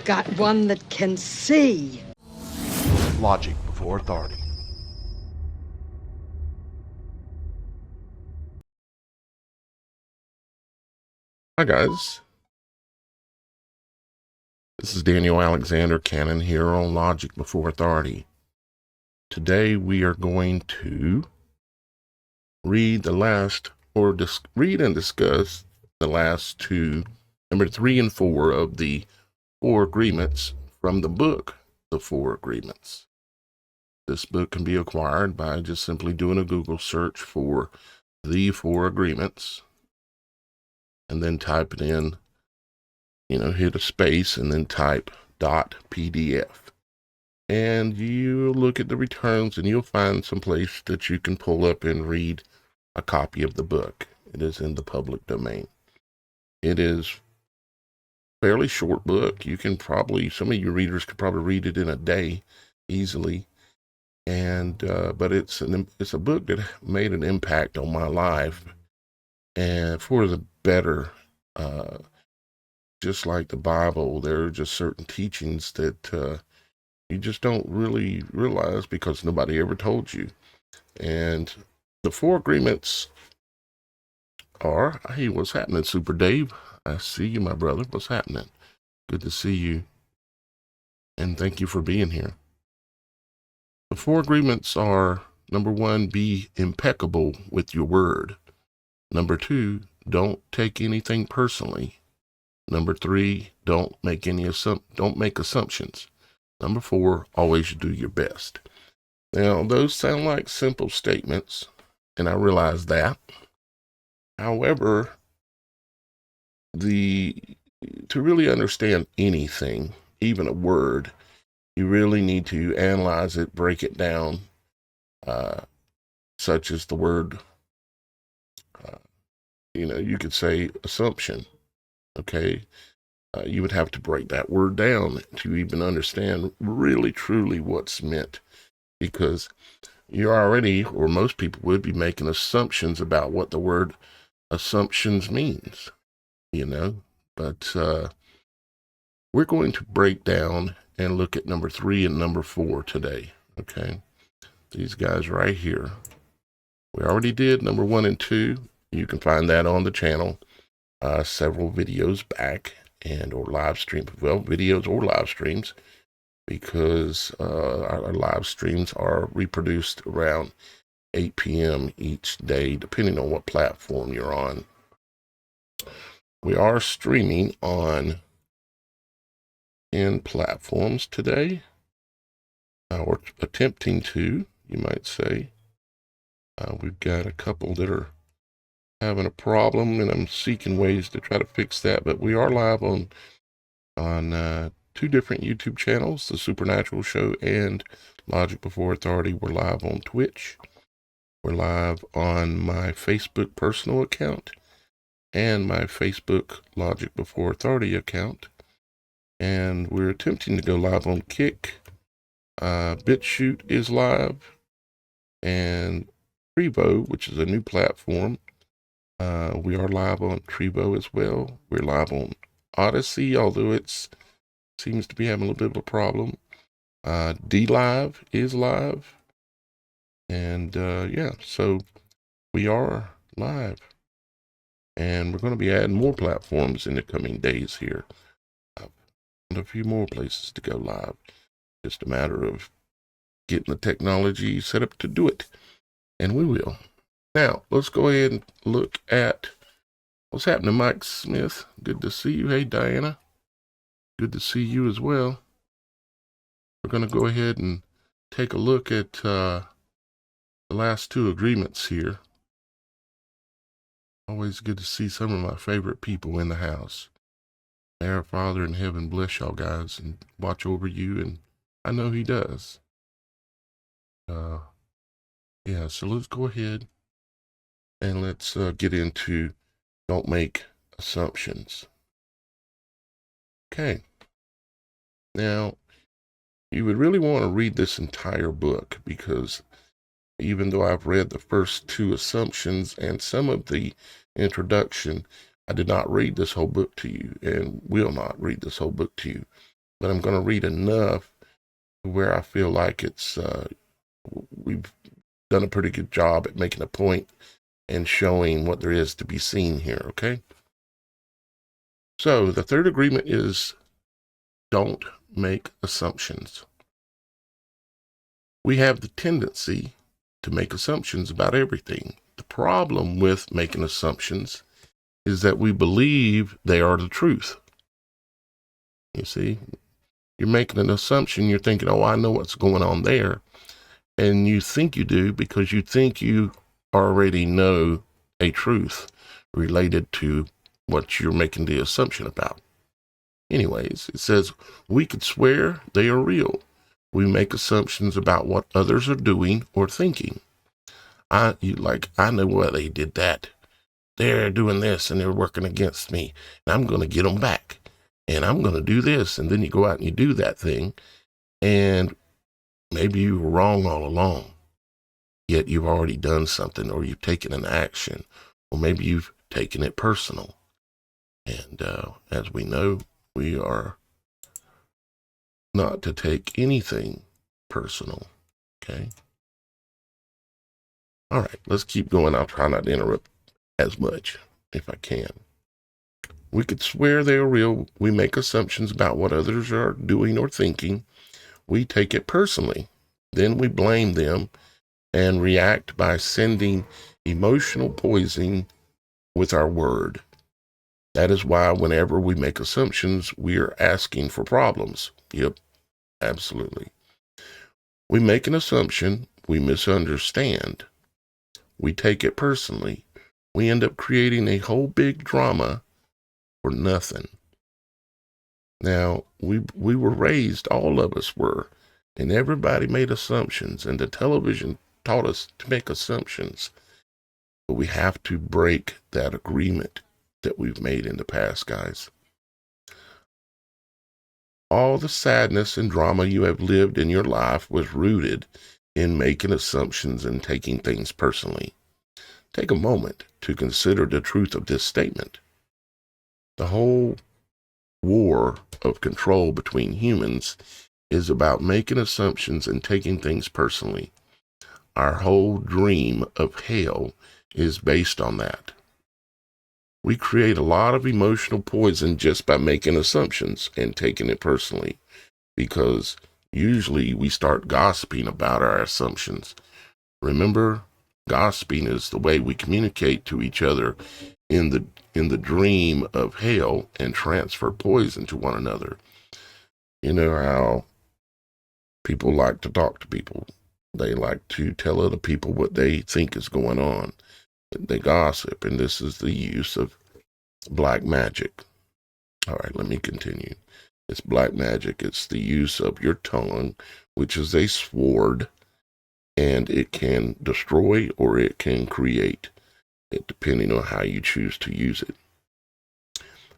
got one that can see. Logic before authority. Hi guys, this is Daniel Alexander Cannon here on Logic Before Authority. Today we are going to read read and discuss the last two, number 3 and 4 of the 4 agreements from the book, The 4 Agreements. This book can be acquired by just simply doing a Google search for The 4 Agreements and then type it in. Hit a space and then type .pdf. And you look at the returns and you'll find some place that you can pull up and read a copy of the book. It is in the public domain. It is a fairly short book. You can probably, some of your readers could probably read it in a day easily. And, but it's a book that made an impact on my life and for the better. Just like the Bible, there are just certain teachings that you just don't really realize because nobody ever told you. And the 4 agreements are, hey, what's happening, Super Dave? I see you, my brother. What's happening? Good to see you. And thank you for being here. The 4 agreements are, number 1, be impeccable with your word. Number 2, don't take anything personally. Number 3, don't make assumptions. Number 4, always do your best. Now, those sound like simple statements, and I realize that. However, to really understand anything, even a word, you really need to analyze it, break it down, such as the word, you could say assumption. Okay, you would have to break that word down to even understand really, truly what's meant, because you're already, or most people would be making assumptions about what the word assumptions means, but we're going to break down and look at number 3 and number 4 today. Okay, these guys right here. We already did number 1 and 2. You can find that on the channel. Several videos back or live stream, videos or live streams, because our live streams are reproduced around 8 p.m. each day, depending on what platform you're on. We are streaming on 10 platforms today, or attempting to, you might say. We've got a couple that are having a problem, and I'm seeking ways to try to fix that. But we are live on 2 different YouTube channels, TheSupernatural.Show and Logic Before Authority. We're live on Twitch. We're live on my Facebook personal account and my Facebook Logic Before Authority account. And we're attempting to go live on Kick. BitChute is live, and Trevo, which is a new platform. We are live on Trevo as well. We're live on Odyssey, although it seems to be having a little bit of a problem. DLive is live. And so we are live. And we're going to be adding more platforms in the coming days here. And a few more places to go live. Just a matter of getting the technology set up to do it. And we will. Now, let's go ahead and look at what's happening, Mike Smith. Good to see you. Hey, Diana. Good to see you as well. We're going to go ahead and take a look at the last 2 agreements here. Always good to see some of my favorite people in the house. May our Father in heaven bless y'all guys and watch over you, and I know he does. So let's go ahead. And let's get into don't make assumptions. Okay. Now, you would really want to read this entire book, because even though I've read the first 2 assumptions and some of the introduction, I did not read this whole book to you and will not read this whole book to you. but I'm going to read enough where I feel like we've done a pretty good job at making a point and showing what there is to be seen here, okay? So the third agreement is don't make assumptions. We have the tendency to make assumptions about everything. The problem with making assumptions is that we believe they are the truth. You see, you're making an assumption. You're thinking, oh, I know what's going on there. And you think you do because you think you already know a truth related to what you're making the assumption about. Anyways, it says, we could swear they are real. We make assumptions about what others are doing or thinking. I know why they did that. They're doing this and they're working against me. And I'm going to get them back. And I'm going to do this. And then you go out and you do that thing. And maybe you were wrong all along. Yet you've already done something, or you've taken an action, or maybe you've taken it personal. And as we know, we are not to take anything personal. Okay. All right, let's keep going. I'll try not to interrupt as much if I can. We could swear they are real. We make assumptions about what others are doing or thinking. We take it personally. Then we blame them and react by sending emotional poison with our word. That is why whenever we make assumptions, we are asking for problems. Yep, absolutely. We make an assumption, we misunderstand. We take it personally. We end up creating a whole big drama for nothing. Now, we were raised, all of us were, and everybody made assumptions, and the television taught us to make assumptions. But we have to break that agreement that we've made in the past, guys. All the sadness and drama you have lived in your life was rooted in making assumptions and taking things personally. Take a moment to consider the truth of this statement. The whole war of control between humans is about making assumptions and taking things personally. Our whole dream of hell is based on that. We create a lot of emotional poison just by making assumptions and taking it personally, because usually we start gossiping about our assumptions. Remember, gossiping is the way we communicate to each other in the dream of hell and transfer poison to one another. You know how people like to talk to people. They like to tell other people what they think is going on. They gossip, and this is the use of black magic. All right, let me continue. It's black magic. It's the use of your tongue, which is a sword, and it can destroy or it can create, depending on how you choose to use it.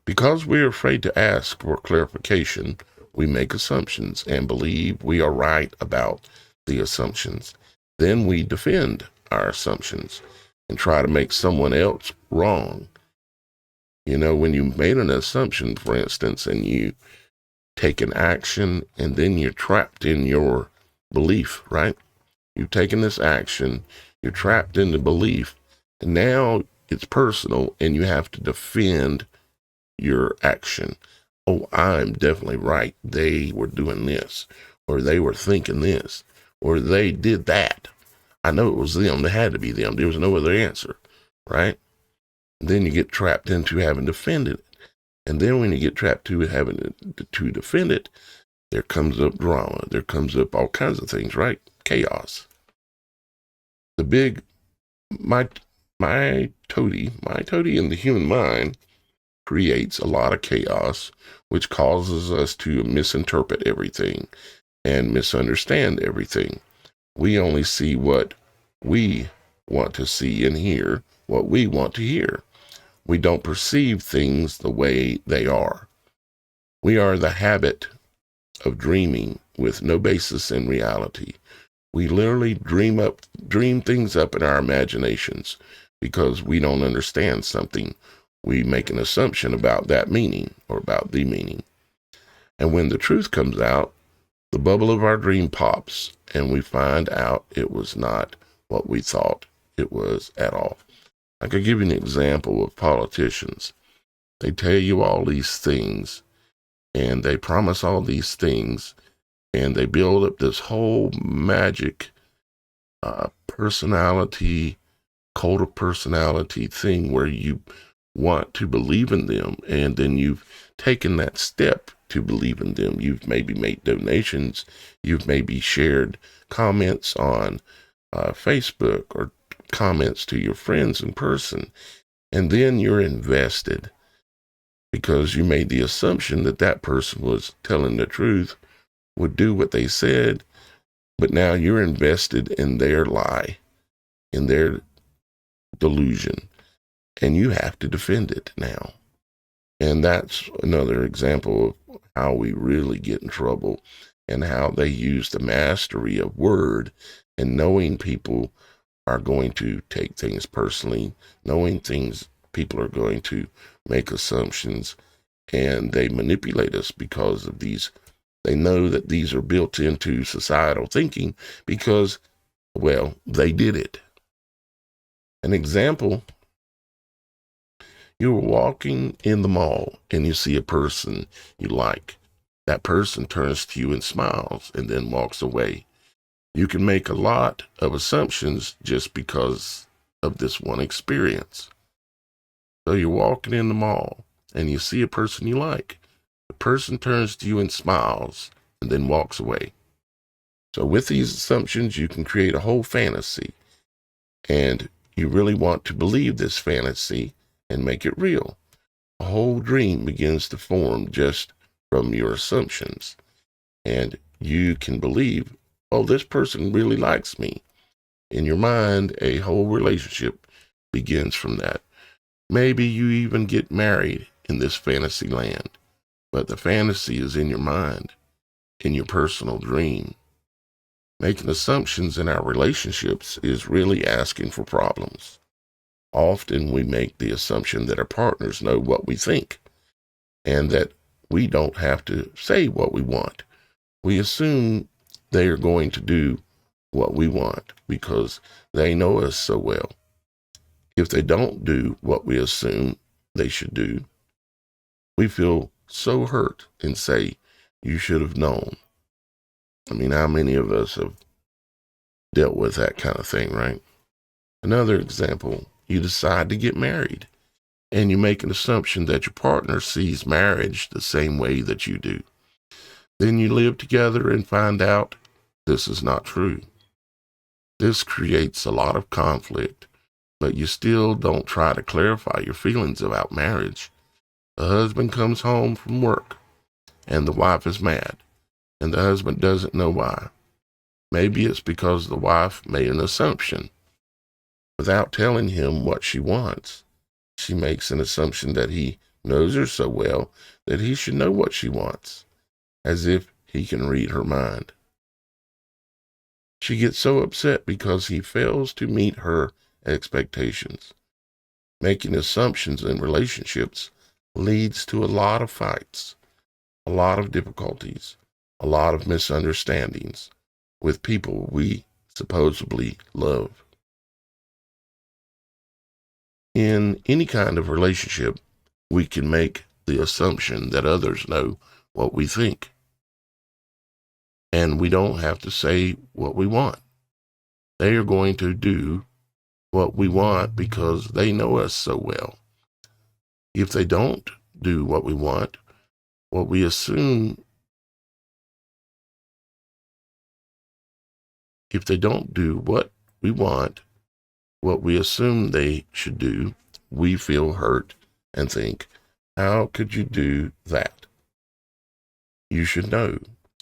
Because we're afraid to ask for clarification, we make assumptions and believe we are right about the assumptions. Then we defend our assumptions and try to make someone else wrong. You know, when you made an assumption, for instance, and you take an action, and then you're trapped in your belief, right? You've taken this action, you're trapped in the belief, and now it's personal, and you have to defend your action. Oh, I'm definitely right. They were doing this, or they were thinking this, or they did that. I know it was them. They had to be them. There was no other answer, right? And then you get trapped into having defended it. And then when you get trapped to having to defend it, there comes up drama. There comes up all kinds of things, right? Chaos. My toady in the human mind creates a lot of chaos, which causes us to misinterpret everything and misunderstand everything. We only see what we want to see and hear, what we want to hear. We don't perceive things the way they are. We are the habit of dreaming with no basis in reality. We literally dream things up in our imaginations because we don't understand something. We make an assumption about that meaning or about the meaning. And when the truth comes out, the bubble of our dream pops, and we find out it was not what we thought it was at all. I could give you an example of politicians. They tell you all these things, and they promise all these things, and they build up this whole magic personality, cult of personality thing where you want to believe in them, and then you've taken that step to believe in them. You've maybe made donations, you've maybe shared comments on Facebook or comments to your friends in person, and then you're invested because you made the assumption that that person was telling the truth, would do what they said, but now you're invested in their lie, in their delusion, and you have to defend it now. And that's another example of how we really get in trouble, and how they use the mastery of word and knowing people are going to take things personally, knowing things people are going to make assumptions, and they manipulate us because of these. They know that these are built into societal thinking because, well, they did it. An example, you were walking in the mall and you see a person you like. That person turns to you and smiles and then walks away. You can make a lot of assumptions just because of this one experience. So you're walking in the mall and you see a person you like. The person turns to you and smiles and then walks away. So with these assumptions, you can create a whole fantasy, and you really want to believe this fantasy and make it real. A whole dream begins to form just from your assumptions, and you can believe, oh, this person really likes me. In your mind, a whole relationship begins from that. Maybe you even get married in this fantasy land, but the fantasy is in your mind, in your personal dream. Making assumptions in our relationships is really asking for problems. Often we make the assumption that our partners know what we think, and that we don't have to say what we want. We assume they are going to do what we want because they know us so well. If they don't do what we assume they should do, we feel so hurt and say, you should have known. I mean, how many of us have dealt with that kind of thing, right? Another example, you decide to get married, and you make an assumption that your partner sees marriage the same way that you do. Then you live together and find out this is not true. This creates a lot of conflict, but you still don't try to clarify your feelings about marriage. The husband comes home from work, and the wife is mad, and the husband doesn't know why. Maybe it's because the wife made an assumption. Without telling him what she wants, she makes an assumption that he knows her so well that he should know what she wants, as if he can read her mind. She gets so upset because he fails to meet her expectations. Making assumptions in relationships leads to a lot of fights, a lot of difficulties, a lot of misunderstandings with people we supposedly love. In any kind of relationship, we can make the assumption that others know what we think, and we don't have to say what we want. They are going to do what we want because they know us so well. If they don't do what we want, what we assume, if they don't do what we want, what we assume they should do, we feel hurt and think, how could you do that? You should know.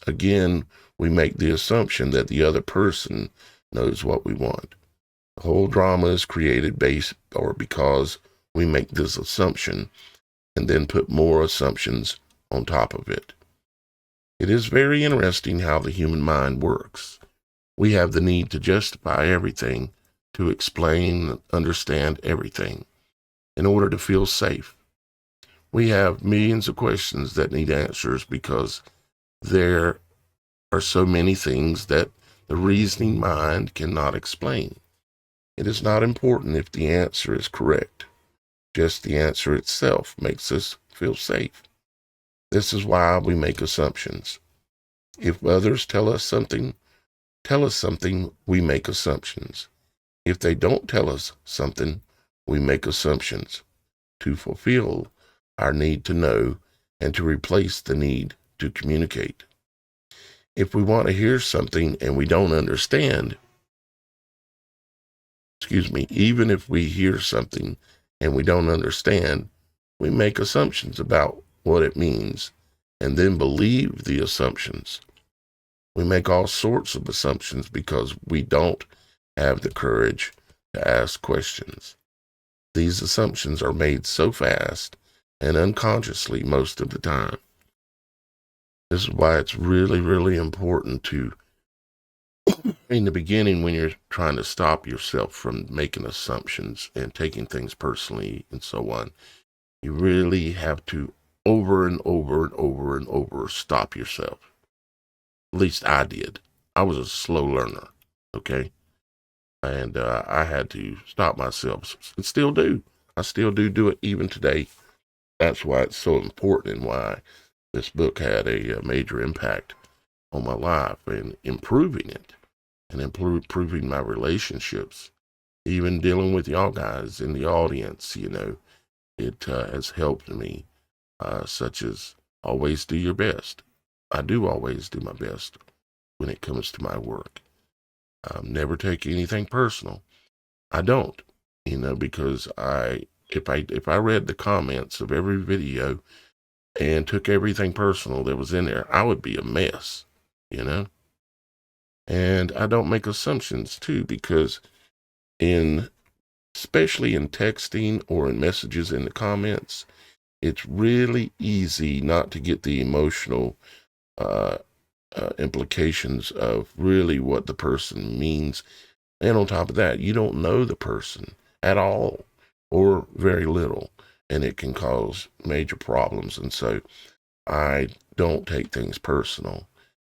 Again, we make the assumption that the other person knows what we want. The whole drama is created because we make this assumption and then put more assumptions on top of it. It is very interesting how the human mind works. We have the need to justify everything, to explain, understand everything, in order to feel safe. We have millions of questions that need answers because there are so many things that the reasoning mind cannot explain. It is not important if the answer is correct. Just the answer itself makes us feel safe. This is why we make assumptions. If others tell us something, we make assumptions. If they don't tell us something, we make assumptions to fulfill our need to know and to replace the need to communicate. If we want to hear something and we don't understand, even if we hear something and we don't understand, we make assumptions about what it means and then believe the assumptions. We make all sorts of assumptions because we don't have the courage to ask questions. These assumptions are made so fast and unconsciously most of the time. This is why it's really, really important to, in the beginning, when you're trying to stop yourself from making assumptions and taking things personally and so on, you really have to over and over and over and over stop yourself. At least I did. I was a slow learner, okay? And I had to stop myself. And still do. I still do it even today. That's why it's so important and why this book had a major impact on my life and improving it and improving my relationships. Even dealing with y'all guys in the audience, it has helped me, such as always do your best. I do always do my best when it comes to my work. Never take anything personal. I don't, because if I read the comments of every video and took everything personal that was in there, I would be a mess, And I don't make assumptions too, because especially in texting or in messages in the comments, it's really easy not to get the emotional implications of really what the person means. And on top of that, you don't know the person at all or very little, and it can cause major problems. And so I don't take things personal,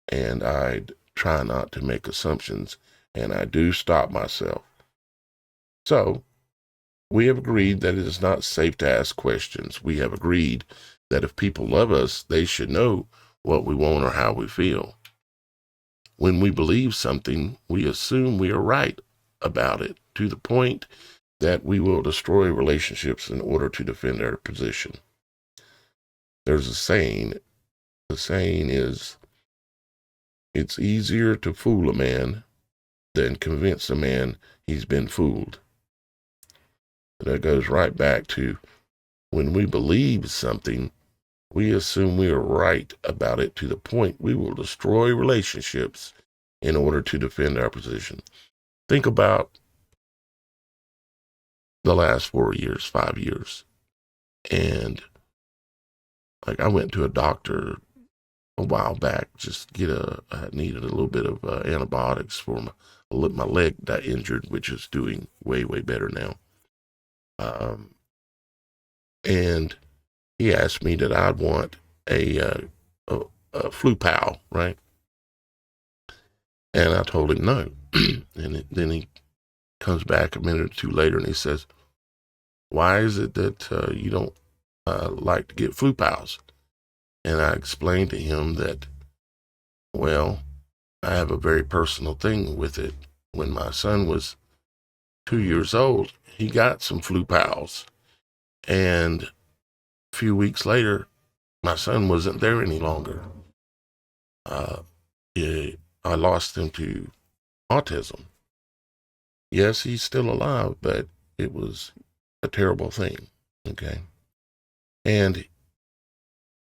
and I try not to make assumptions, and I do stop myself. So we have agreed that it is not safe to ask questions. We have agreed that if people love us, they should know what we want or how we feel. When we believe something, we assume we are right about it to the point that we will destroy relationships in order to defend our position. There's a saying. The saying is, it's easier to fool a man than convince a man he's been fooled. That goes right back to when we believe something, we assume we are right about it to the point we will destroy relationships in order to defend our position. Think about the last 4 years, 5 years. And I went to a doctor a while back, just I needed a little bit of antibiotics for my leg got injured, which is doing way, way better now. And he asked me that I'd want a flu pal, right? And I told him no. And then he comes back a minute or two later and he says, why is it that you don't like to get flu pals? And I explained to him that, well, I have a very personal thing with it. When my son was 2 years old, he got some flu pals. And a few weeks later, my son wasn't there any longer. I lost him to autism. Yes, he's still alive, but it was a terrible thing. Okay. And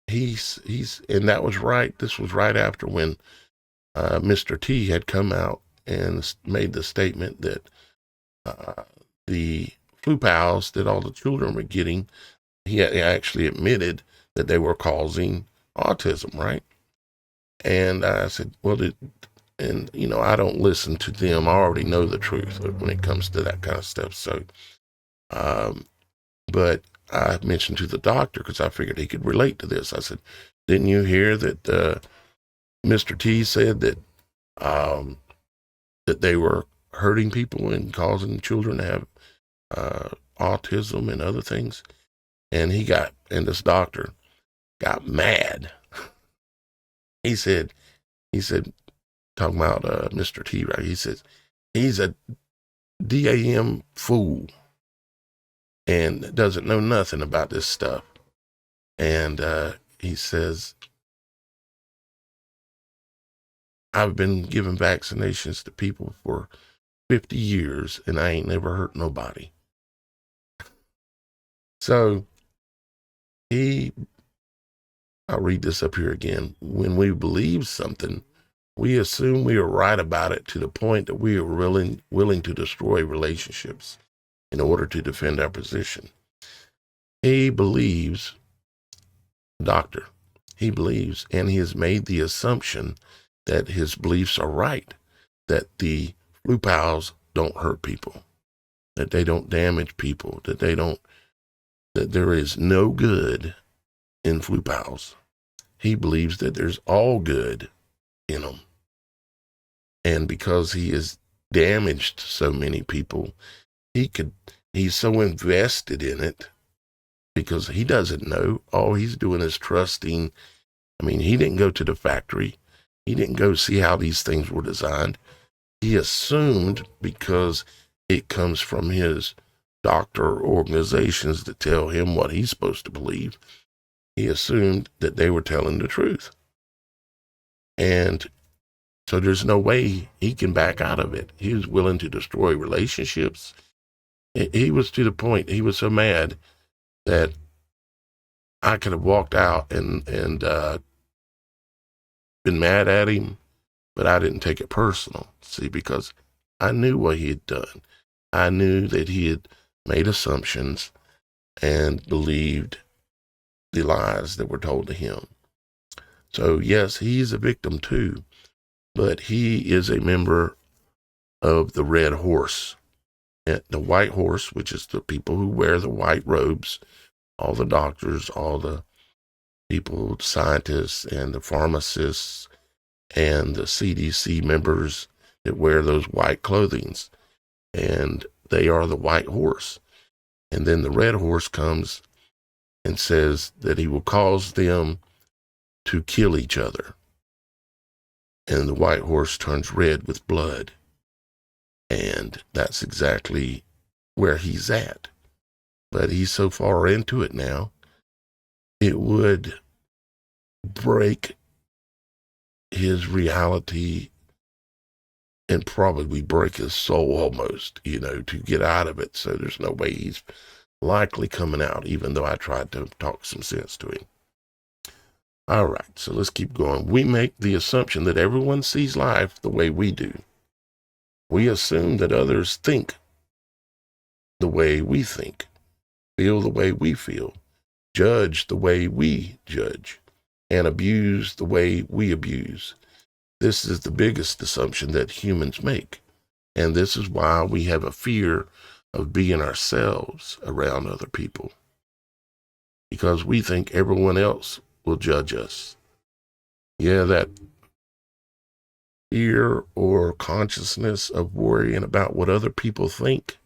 and that was right. This was right after when Mr. T had come out and made the statement that the flu pals that all the children were getting, he actually admitted that they were causing autism, right? And I said, well, I don't listen to them. I already know the truth when it comes to that kind of stuff. So, but I mentioned to the doctor, because I figured he could relate to this. I said, didn't you hear that Mr. T said that that they were hurting people and causing children to have autism and other things? And this doctor got mad. He said, talking about Mr. T, right? He says, he's a DAM fool and doesn't know nothing about this stuff. And he says, I've been giving vaccinations to people for 50 years and I ain't never hurt nobody. So I'll read this up here again. When we believe something, we assume we are right about it to the point that we are willing to destroy relationships in order to defend our position. He believes, doctor, he believes, and he has made the assumption that his beliefs are right, that the flu pals don't hurt people, that they don't damage people, that there is no good in flu pals. He believes that there's all good in them. And because he has damaged so many people, he's so invested in it because he doesn't know. All he's doing is trusting. I mean, he didn't go to the factory. He didn't go see how these things were designed. He assumed, because it comes from his doctor organizations that tell him what he's supposed to believe, he assumed that they were telling the truth. And so there's no way he can back out of it. He was willing to destroy relationships. He was to the point, he was so mad that I could have walked out and been mad at him, but I didn't take it personal, see, because I knew what he had done. I knew that he had made assumptions and believed the lies that were told to him. So yes, he's a victim too, but he is a member of the Red Horse. And the White Horse, which is the people who wear the white robes, all the doctors, all the people, scientists and the pharmacists and the CDC members that wear those white clothings. And they are the White Horse. And then the Red Horse comes and says that he will cause them to kill each other. And the White Horse turns red with blood. And that's exactly where he's at. But he's so far into it now, it would break his reality and probably break his soul almost, to get out of it. So there's no way he's likely coming out, even though I tried to talk some sense to him. All right, so let's keep going. We make the assumption that everyone sees life the way we do. We assume that others think the way we think, feel the way we feel, judge the way we judge, and abuse the way we abuse. This is the biggest assumption that humans make. And this is why we have a fear of being ourselves around other people. Because we think everyone else will judge us. Yeah, that fear or consciousness of worrying about what other people think,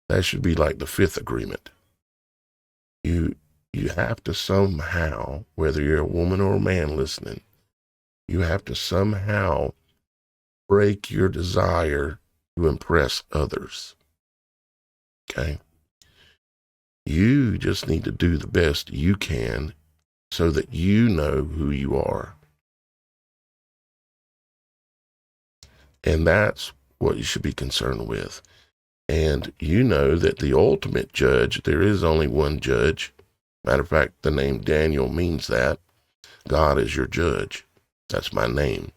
that should be like the fifth agreement. You have to somehow, whether you're a woman or a man listening, you have to somehow break your desire to impress others. Okay? You just need to do the best you can so that you know who you are. And that's what you should be concerned with. And you know that the ultimate judge, there is only one judge. Matter of fact, the name Daniel means that. God is your judge. That's my name.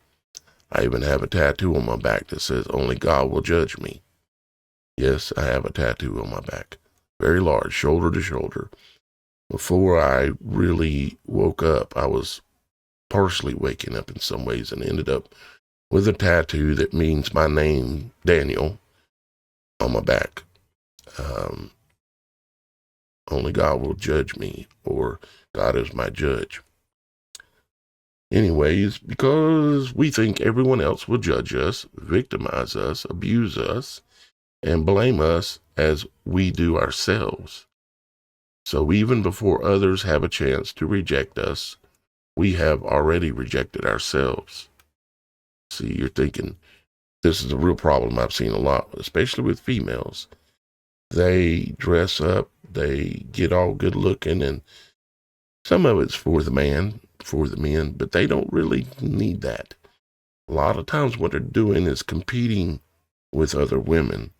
I even have a tattoo on my back that says, only God will judge me. Yes, I have a tattoo on my back. Very large, shoulder to shoulder. Before I really woke up, I was partially waking up in some ways and ended up with a tattoo that means my name, Daniel, on my back. only God will judge me, or God is my judge. Anyways, because we think everyone else will judge us, victimize us, abuse us, and blame us as we do ourselves. So even before others have a chance to reject us, we have already rejected ourselves. See, you're thinking, this is a real problem I've seen a lot, especially with females. They dress up, they get all good looking, and some of it's for the men, but they don't really need that. A lot of times what they're doing is competing with other women.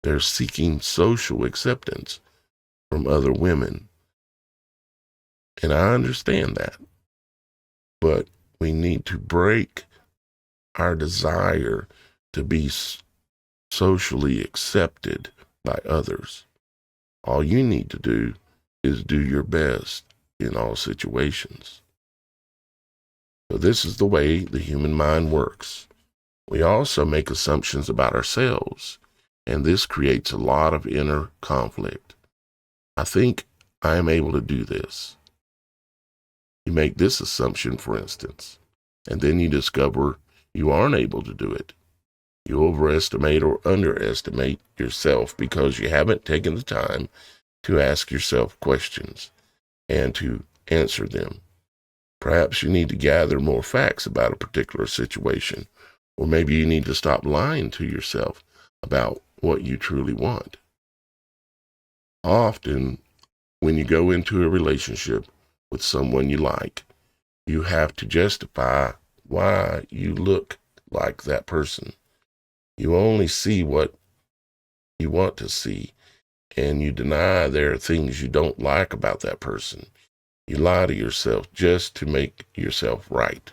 They're seeking social acceptance from other women. And I understand that. But we need to break our desire to be socially accepted by others. All you need to do is do your best in all situations. So this is the way the human mind works. We also make assumptions about ourselves, and this creates a lot of inner conflict. I think I am able to do this. You make this assumption, for instance, and then you discover you aren't able to do it. You overestimate or underestimate yourself because you haven't taken the time to ask yourself questions and to answer them. Perhaps you need to gather more facts about a particular situation, or maybe you need to stop lying to yourself about what you truly want. Often, when you go into a relationship with someone you like, you have to justify why you look like that person. You only see what you want to see, and you deny there are things you don't like about that person. You lie to yourself just to make yourself right.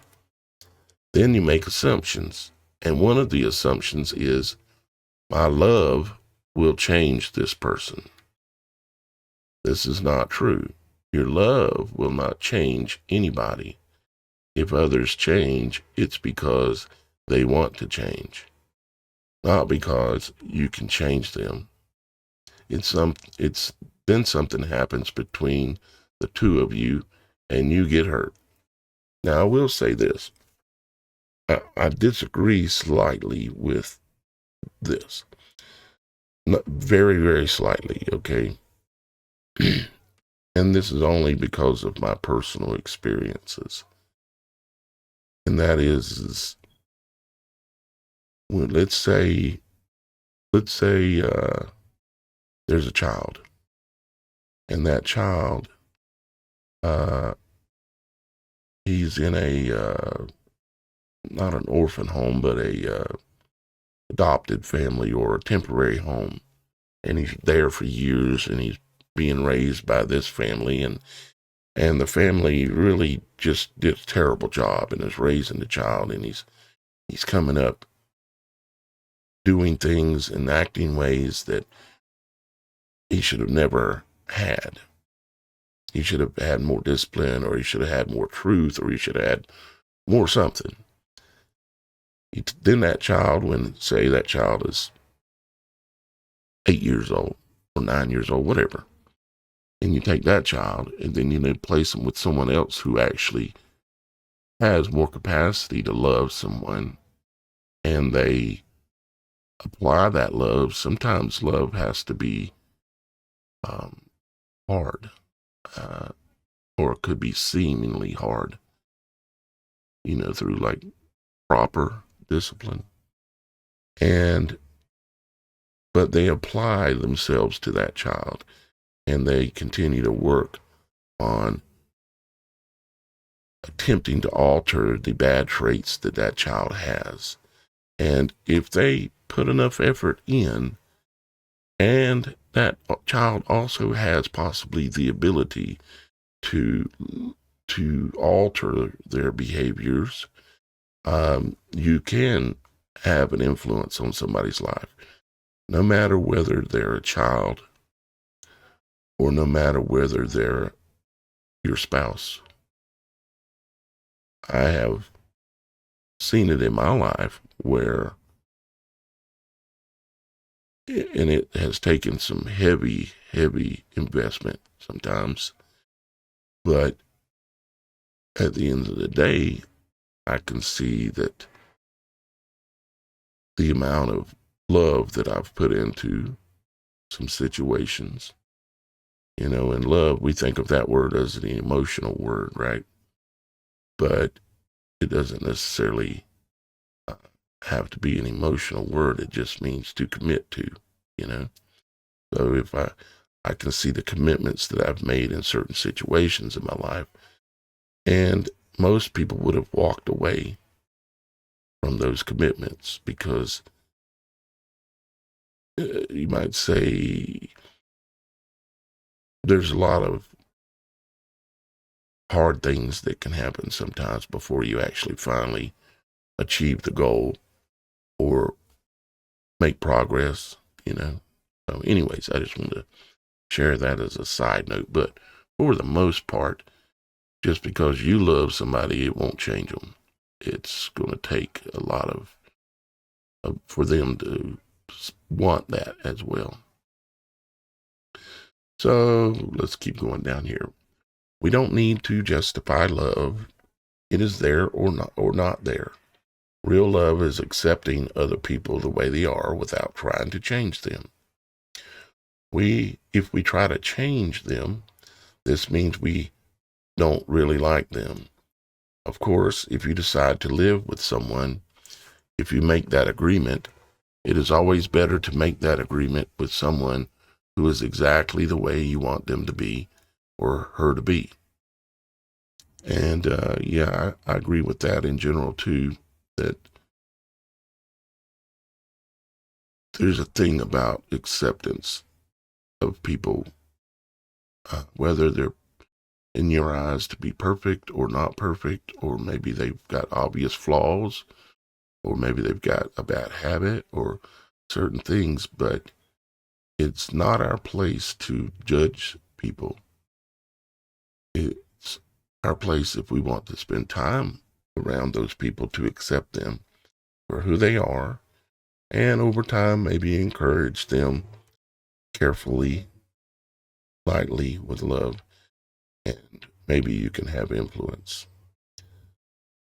Then you make assumptions, and one of the assumptions is, my love will change this person. This is not true. Your love will not change anybody. If others change, it's because they want to change, not because you can change them. It's then something happens between the two of you, and you get hurt. Now, I will say this. I disagree slightly with this. Not very, very slightly, okay? And this is only because of my personal experiences. And that is well, let's say there's a child, and that child, uh, he's in a not an orphan home, but a adopted family or a temporary home, and he's there for years, and he's being raised by this family, and the family really just did a terrible job in his raising the child, and he's coming up doing things and acting ways that he should have never had. He should have had more discipline, or he should have had more truth, or he should have had more something. Then that child, when say that child is 8 years old or 9 years old, whatever, and you take that child and then you place him with someone else who actually has more capacity to love someone, and they apply that love. Sometimes love has to be hard, or it could be seemingly hard, through like proper discipline. But they apply themselves to that child, and they continue to work on attempting to alter the bad traits that that child has. And if they put enough effort in, and that child also has possibly the ability to alter their behaviors, you can have an influence on somebody's life, no matter whether they're a child or no matter whether they're your spouse. I have seen it in my life where And it has taken some heavy investment sometimes. But at the end of the day, I can see that the amount of love that I've put into some situations, and love, we think of that word as an emotional word, right? But it doesn't necessarily have to be an emotional word. It just means to commit to, So if I can see the commitments that I've made in certain situations in my life, and most people would have walked away from those commitments because you might say there's a lot of hard things that can happen sometimes before you actually finally achieve the goal or make progress, So anyways, I just wanted to share that as a side note. But for the most part, just because you love somebody, it won't change them. It's going to take a lot of for them to want that as well. So let's keep going down here. We don't need to justify love. It is there or not there. Real love is accepting other people the way they are without trying to change them. If we try to change them, this means we don't really like them. Of course, if you decide to live with someone, if you make that agreement, it is always better to make that agreement with someone who is exactly the way you want them to be or her to be. And I agree with that in general too, that there's a thing about acceptance of people, whether they're in your eyes to be perfect or not perfect, or maybe they've got obvious flaws, or maybe they've got a bad habit or certain things, but it's not our place to judge people. It's our place, if we want to spend time around those people, to accept them for who they are, and over time maybe encourage them carefully, lightly, with love, and maybe you can have influence.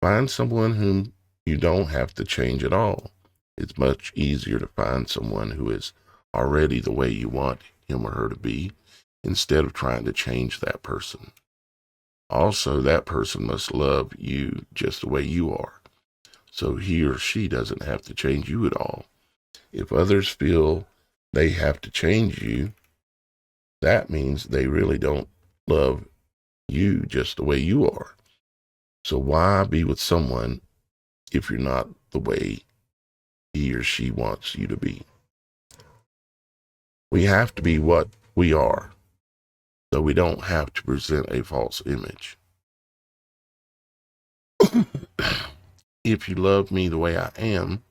Find someone whom you don't have to change at all. It's much easier to find someone who is already the way you want him or her to be, instead of trying to change that person. Also, that person must love you just the way you are, so he or she doesn't have to change you at all. If others feel they have to change you, that means they really don't love you just the way you are. So why be with someone if you're not the way he or she wants you to be? We have to be what we are, so we don't have to present a false image. If you love me the way I am,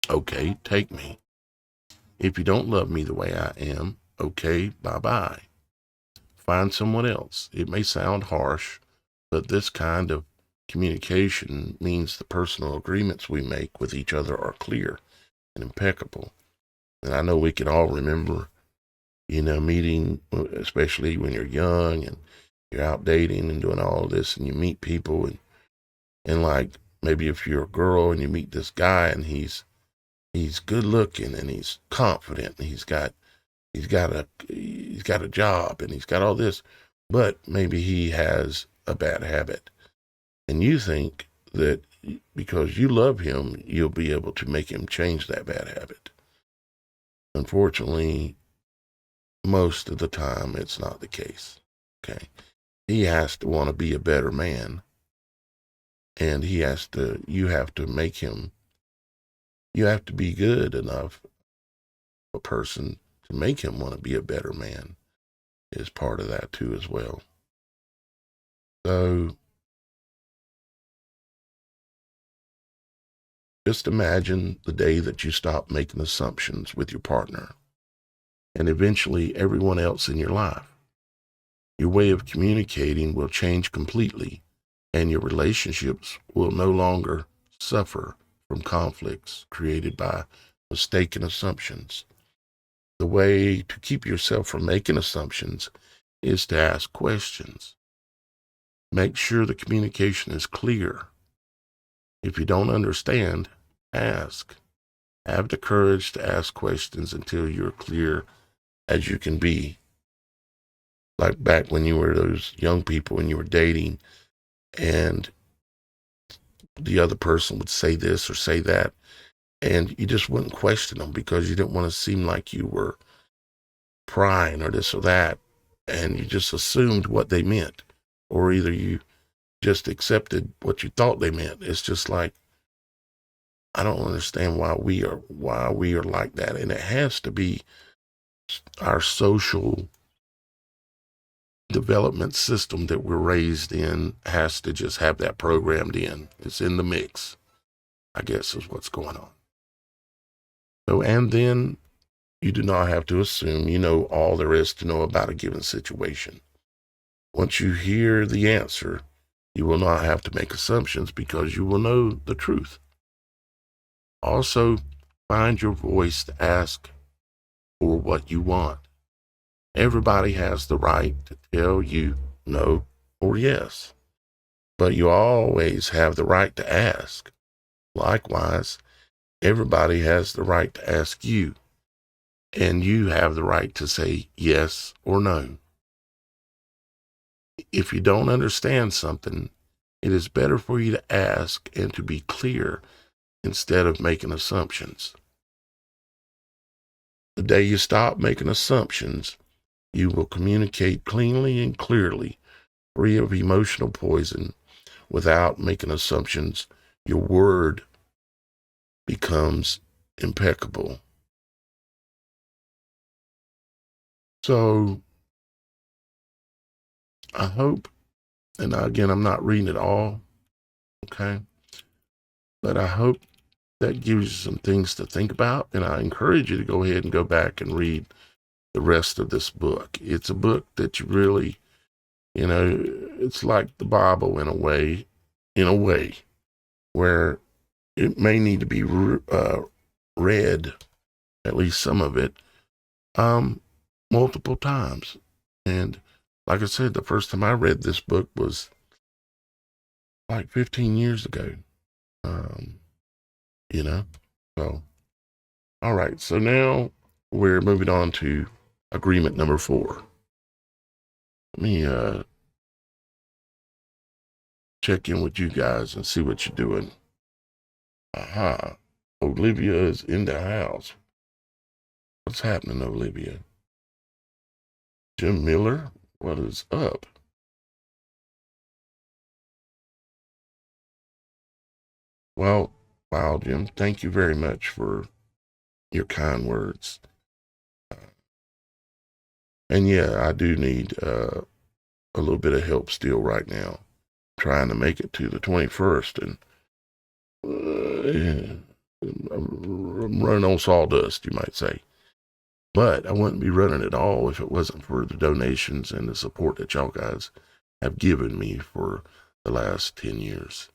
okay, take me. If you don't love me the way I am, okay, bye-bye. Find someone else. It may sound harsh, but this kind of communication means the personal agreements we make with each other are clear and impeccable. And I know we can all remember, meeting, especially when you're young and you're out dating and doing all this, and you meet people, and like maybe if you're a girl and you meet this guy and he's good looking and he's confident and he's got a job and he's got all this, but maybe he has a bad habit, and you think that because you love him, you'll be able to make him change that bad habit. Unfortunately, most of the time, it's not the case. Okay. He has to want to be a better man, and you have to make him, you have to be good enough a person to make him want to be a better man, is part of that too as well. So just imagine the day that you stop making assumptions with your partner and eventually everyone else in your life. Your way of communicating will change completely, and your relationships will no longer suffer from conflicts created by mistaken assumptions. The way to keep yourself from making assumptions is to ask questions. Make sure the communication is clear. If you don't understand, ask. Have the courage to ask questions until you're clear as you can be. Like back when you were those young people and you were dating and the other person would say this or say that, and you just wouldn't question them because you didn't want to seem like you were prying or this or that, and you just assumed what they meant, or either you just accepted what you thought they meant. It's just like, I don't understand why we are like that. And it has to be our social development system that we're raised in has to just have that programmed in. It's in the mix, I guess, is what's going on. So, and then you do not have to assume you know all there is to know about a given situation. Once you hear the answer, you will not have to make assumptions because you will know the truth. Also, find your voice to ask for what you want. Everybody has the right to tell you no or yes, but you always have the right to ask. Likewise, everybody has the right to ask you, and you have the right to say yes or no. If you don't understand something, it is better for you to ask and to be clear instead of making assumptions. The day you stop making assumptions, you will communicate cleanly and clearly, free of emotional poison, without making assumptions. Your word becomes impeccable. So I hope, and again, I'm not reading it all, okay? But I hope that gives you some things to think about, and I encourage you to go ahead and go back and read the rest of this book. It's a book that you really, it's like the Bible in a way, where it may need to be read, at least some of it, multiple times. And like I said, the first time I read this book was like 15 years ago. So, all right. So now we're moving on to agreement number 4. Let me check in with you guys and see what you're doing. Aha. Olivia is in the house. What's happening, Olivia? Jim Miller, what is up? Well, wow, Jim, thank you very much for your kind words. And yeah, I do need a little bit of help still right now, trying to make it to the 21st, and I'm running on sawdust, you might say. But I wouldn't be running at all if it wasn't for the donations and the support that y'all guys have given me for the last 10 years.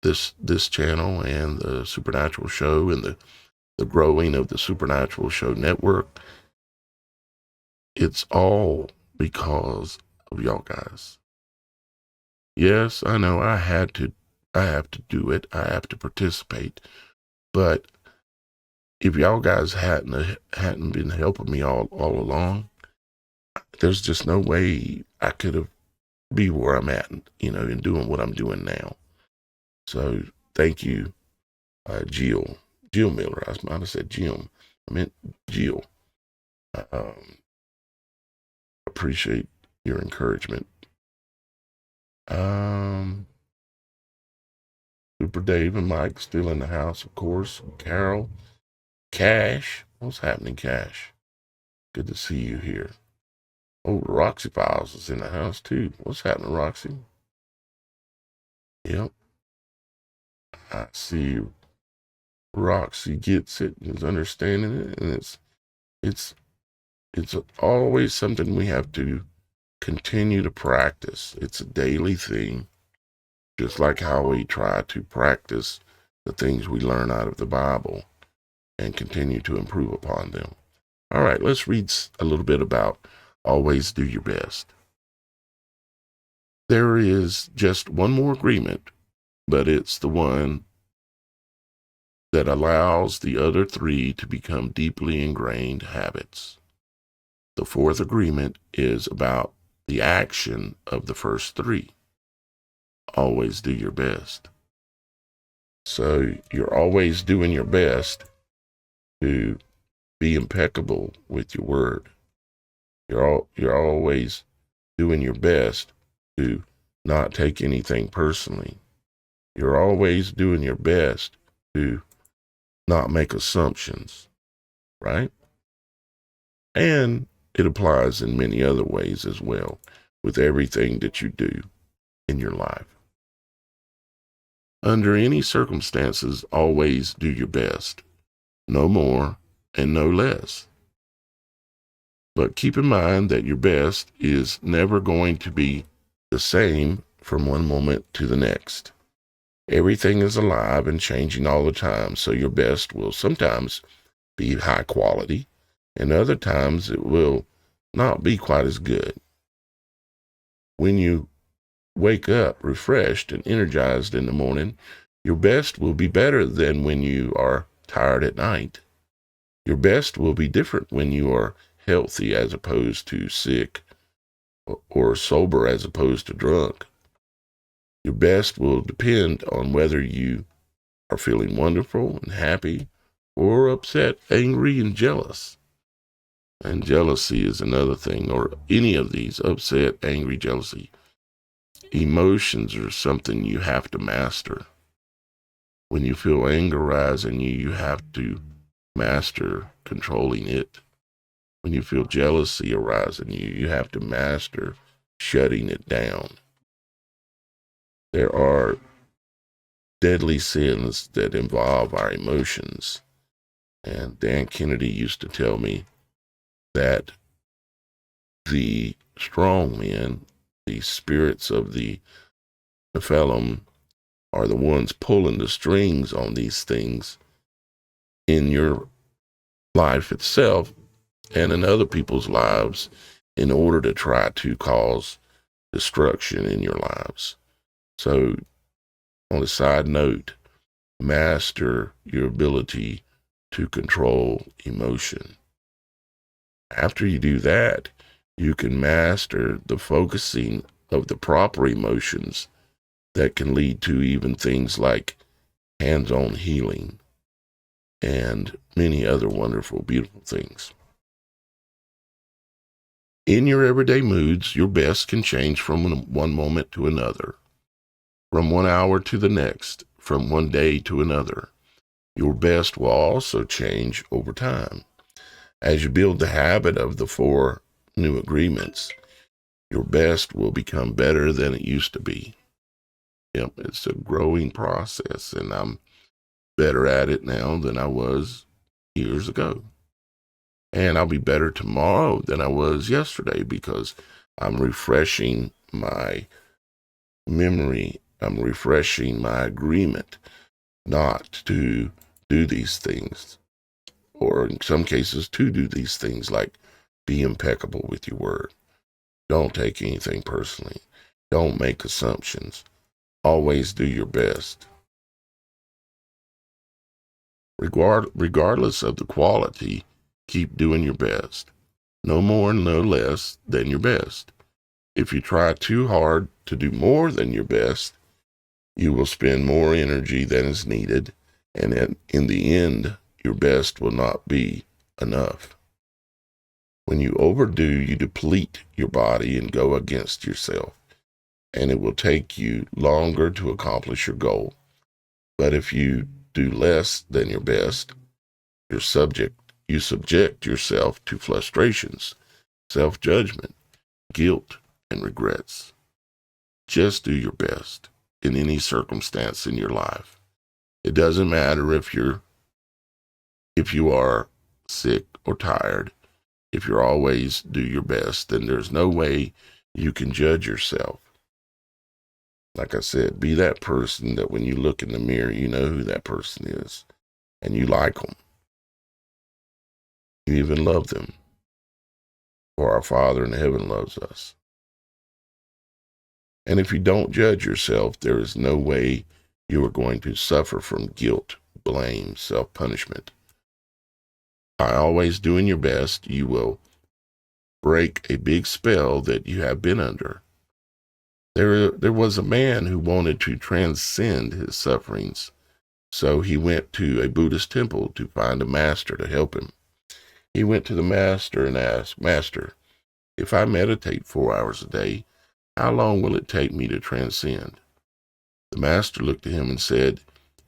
This channel and the Supernatural Show and the growing of the Supernatural Show network, it's all because of y'all guys. Yes, I know I have to do it. I have to participate. But if y'all guys hadn't been helping me all along, there's just no way I could have be where I'm at, and doing what I'm doing now. So thank you, Jill Miller. I might have said Jim. I meant Jill. Appreciate your encouragement. Super Dave and Mike still in the house, of course. Carol, Cash. What's happening, Cash? Good to see you here. Oh, Roxy Files is in the house too. What's happening, Roxy? Yep. I see Roxy gets it, is understanding it, and it's always something we have to continue to practice. It's a daily thing, just like how we try to practice the things we learn out of the Bible. and continue to improve upon them. All right, let's read a little bit about always do your best. There is just one more agreement, but it's the one that allows the other three to become deeply ingrained habits. The fourth agreement is about the action of the first three. Always do your best. So you're always doing your best to be impeccable with your word. You're always doing your best to not take anything personally. You're always doing your best to not make assumptions, right? And it applies in many other ways as well with everything that you do in your life. Under any circumstances, always do your best. No more and no less. But keep in mind that your best is never going to be the same from one moment to the next. Everything is alive and changing all the time, so your best will sometimes be high quality, and other times it will not be quite as good. When you wake up refreshed and energized in the morning, your best will be better than when you are tired at night. Your best will be different when you are healthy as opposed to sick, or sober as opposed to drunk. Your best will depend on whether you are feeling wonderful and happy or upset, angry, and jealous. And jealousy is another thing, or any of these: upset, angry, jealousy. Emotions are something you have to master. When you feel anger rise in you, you have to master controlling it. When you feel jealousy arise in you, you have to master shutting it down. There are deadly sins that involve our emotions. And Dan Kennedy used to tell me that the strong men, the spirits of the Nephilim, are the ones pulling the strings on these things in your life itself and in other people's lives in order to try to cause destruction in your lives. So, on a side note, master your ability to control emotion. After you do that, you can master the focusing of the proper emotions that can lead to even things like hands-on healing and many other wonderful, beautiful things. In your everyday moods, your best can change from one moment to another, from 1 hour to the next, from one day to another. Your best will also change over time. As you build the habit of the 4 new agreements, your best will become better than it used to be. Yep, it's a growing process, and I'm better at it now than I was years ago. And I'll be better tomorrow than I was yesterday because I'm refreshing my memory. I'm refreshing my agreement not to do these things, or in some cases to do these things, like be impeccable with your word. Don't take anything personally. Don't make assumptions. Always do your best. Regardless of the quality, keep doing your best. No more and no less than your best. If you try too hard to do more than your best, you will spend more energy than is needed, and in the end, your best will not be enough. When you overdo, you deplete your body and go against yourself, and it will take you longer to accomplish your goal. But if you do less than your best, you subject yourself to frustrations, self-judgment, guilt, and regrets. Just do your best in any circumstance in your life. It doesn't matter if you are sick or tired. If you always do your best, then there's no way you can judge yourself. Like I said, be that person that when you look in the mirror, you know who that person is and you like them. You even love them, for our Father in heaven loves us. And if you don't judge yourself, there is no way you are going to suffer from guilt, blame, self-punishment. By always doing your best, you will break a big spell that you have been under. There was a man who wanted to transcend his sufferings, so he went to a Buddhist temple to find a master to help him. He went to the master and asked, "Master, if I meditate 4 hours a day, how long will it take me to transcend?" The master looked at him and said,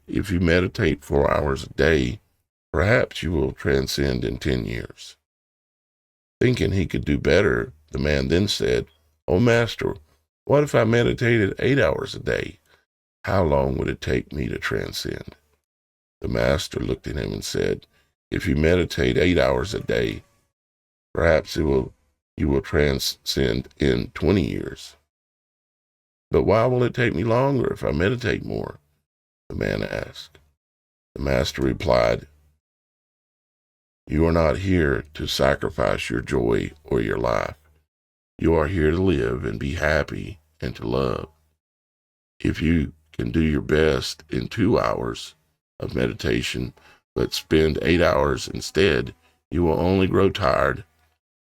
"If you meditate 4 hours a day, perhaps you will transcend in 10 years. Thinking he could do better, the man then said, "Oh, master, what if I meditated 8 hours a day? How long would it take me to transcend?" The master looked at him and said, "If you meditate 8 hours a day, perhaps you will transcend in 20 years. But why will it take me longer if I meditate more?" the man asked. The master replied, "You are not here to sacrifice your joy or your life. You are here to live and be happy and to love. If you can do your best in 2 hours of meditation, but spend 8 hours instead, you will only grow tired,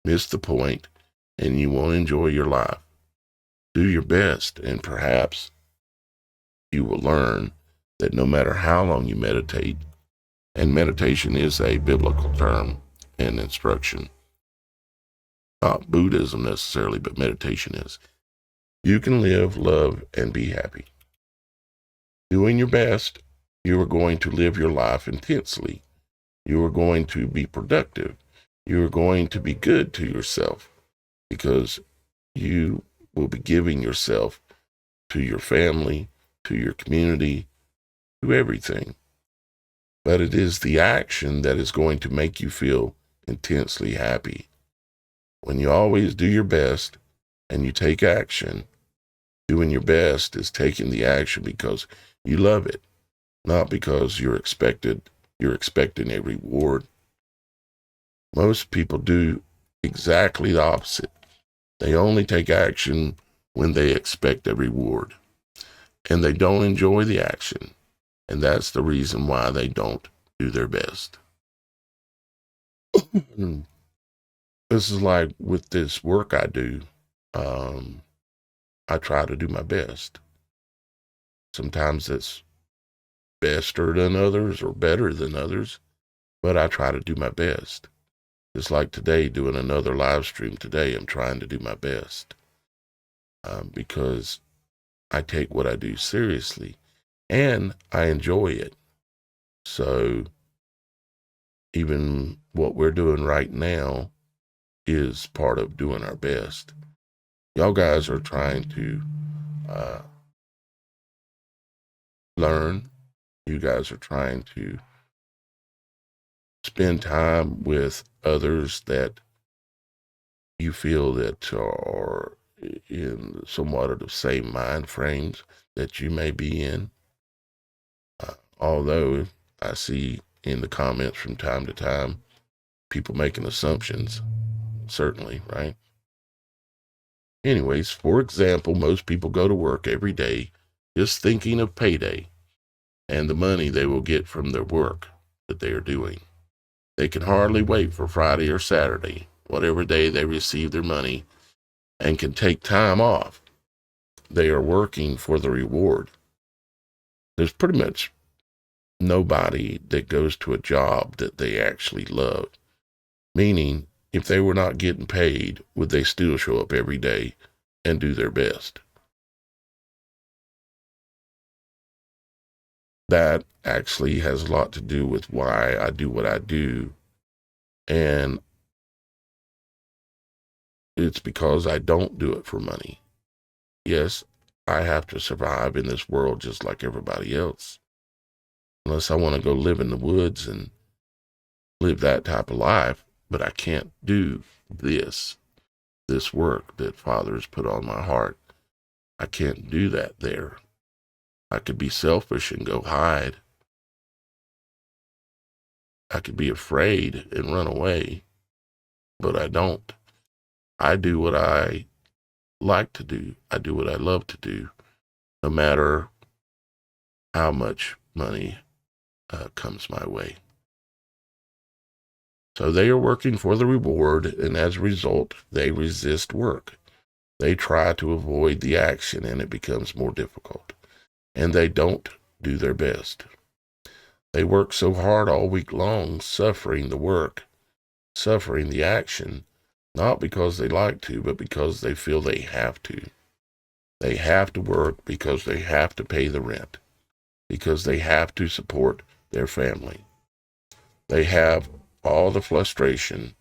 miss the point, and you won't enjoy your life. Do your best, and perhaps you will learn that no matter how long you meditate, and meditation is a biblical term and instruction, not Buddhism necessarily, but meditation is, you can live, love, and be happy. Doing your best, you are going to live your life intensely. You are going to be productive. You are going to be good to yourself because you will be giving yourself to your family, to your community, to everything. But it is the action that is going to make you feel intensely happy. When you always do your best and you take action, doing your best is taking the action because you love it, not because you're expecting a reward. Most people do exactly the opposite. They only take action when they expect a reward, and they don't enjoy the action, and that's the reason why they don't do their best. This is like with this work I do. I try to do my best. Sometimes it's better than others or better than others, but I try to do my best. Just like today, doing another live stream today, I'm trying to do my best because I take what I do seriously and I enjoy it. So even what we're doing right now is part of doing our best. Y'all guys are trying to learn. You guys are trying to spend time with others that you feel that are in somewhat of the same mind frames that you may be in. Although I see in the comments from time to time, people making assumptions, certainly, right? Anyways, for example, most people go to work every day just thinking of payday and the money they will get from their work that they are doing. They can hardly wait for Friday or Saturday, whatever day they receive their money, and can take time off. They are working for the reward. There's pretty much nobody that goes to a job that they actually love. Meaning, if they were not getting paid, would they still show up every day and do their best? That actually has a lot to do with why I do what I do. And it's because I don't do it for money. Yes, I have to survive in this world just like everybody else. Unless I want to go live in the woods and live that type of life, but I can't do this work that Father has put on my heart. I can't do that there. I could be selfish and go hide. I could be afraid and run away, but I don't. I do what I like to do. I do what I love to do, no matter how much money comes my way. So they are working for the reward, and as a result, they resist work. They try to avoid the action, and it becomes more difficult. And they don't do their best. They work so hard all week long, suffering the work, suffering the action, not because they like to, but because they feel they have to. They have to work because they have to pay the rent, because they have to support their family. They have all the frustration,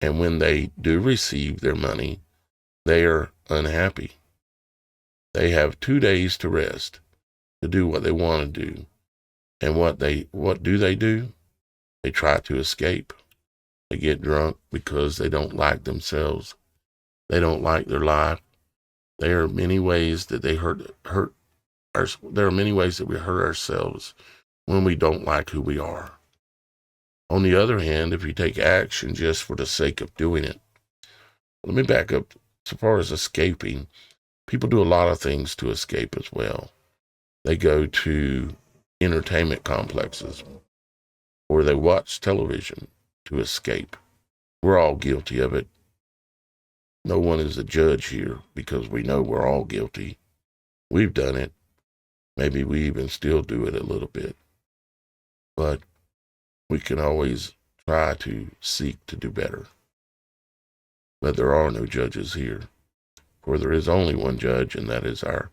and when they do receive their money, they are unhappy. They have 2 days to rest, to do what they want to do. And what do? They try to escape. They get drunk because they don't like themselves. They don't like their life. There are many ways that there are many ways that we hurt ourselves when we don't like who we are. On the other hand, if you take action just for the sake of doing it, let me back up. So far as escaping, people do a lot of things to escape as well. They go to entertainment complexes, or they watch television to escape. We're all guilty of it. No one is a judge here because we know we're all guilty. We've done it. Maybe we even still do it a little bit. But we can always try to seek to do better. But there are no judges here, for there is only one judge, and that is our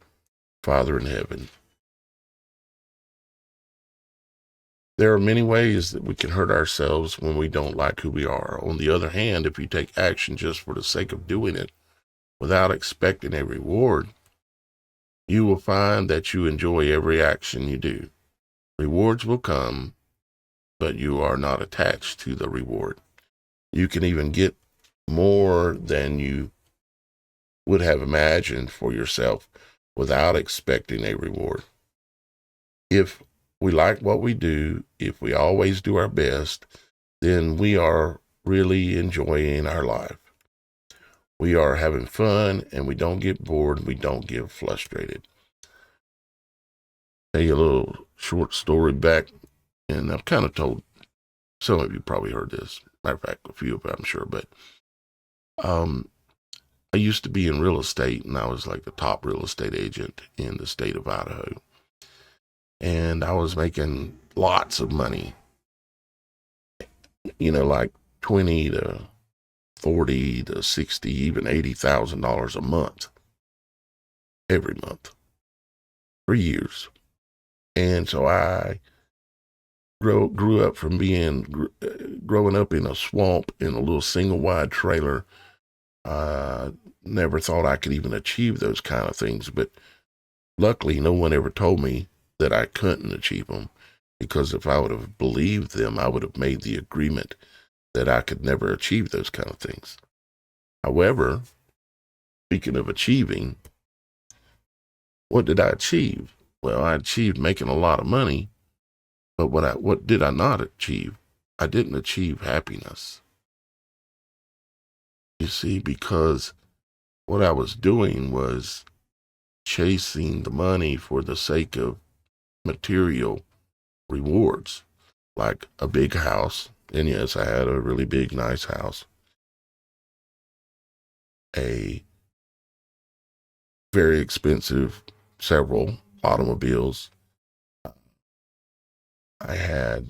Father in heaven. There are many ways that we can hurt ourselves when we don't like who we are. On the other hand, if you take action just for the sake of doing it without expecting a reward, you will find that you enjoy every action you do. Rewards will come, but you are not attached to the reward. You can even get more than you would have imagined for yourself without expecting a reward. If we like what we do, if we always do our best, then we are really enjoying our life. We are having fun, and we don't get bored, and we don't get frustrated. Tell you a little short story back, and I've kind of told, some of you probably heard this. Matter of fact, a few of them, I'm sure, but I used to be in real estate, and I was like the top real estate agent in the state of Idaho. And I was making lots of money, like 20 to 40 to 60, even $80,000 a month, every month, for years. And so I grew up from growing up in a swamp in a little single wide trailer. Never thought I could even achieve those kind of things, but luckily no one ever told me that I couldn't achieve them, because if I would have believed them, I would have made the agreement that I could never achieve those kind of things. However, speaking of achieving, what did I achieve? Well, I achieved making a lot of money, but what did I not achieve? I didn't achieve happiness. You see, because what I was doing was chasing the money for the sake of material rewards, like a big house. And yes, I had a really big, nice house. A very expensive, several automobiles. I had,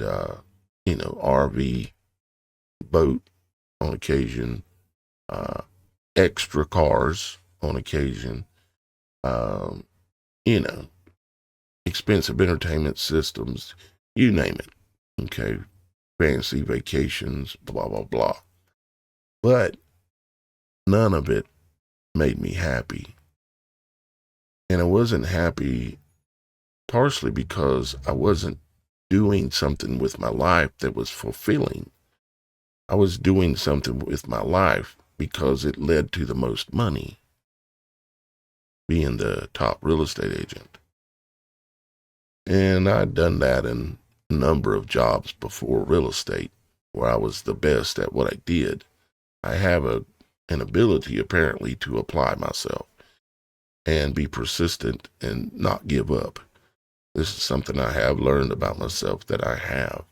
RV, boat on occasion, extra cars on occasion, expensive entertainment systems, you name it. Okay. Fancy vacations, blah, blah, blah. But none of it made me happy. And I wasn't happy partially because I wasn't doing something with my life that was fulfilling. I was doing something with my life because it led to the most money, being the top real estate agent. And I'd done that, and number of jobs before real estate where I was the best at what I did. I have an ability apparently to apply myself and be persistent and not give up. This is something I have learned about myself that I have.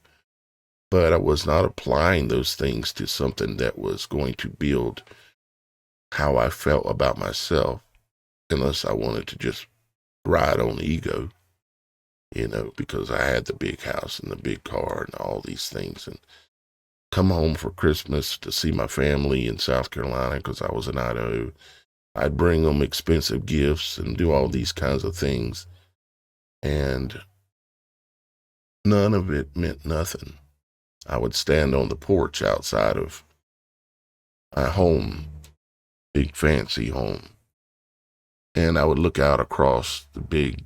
But I was not applying those things to something that was going to build how I felt about myself, unless I wanted to just ride on ego, because I had the big house and the big car and all these things, and come home for Christmas to see my family in South Carolina because I was in Idaho. I'd bring them expensive gifts and do all these kinds of things, and none of it meant nothing. I would stand on the porch outside of my home, big fancy home, and I would look out across the big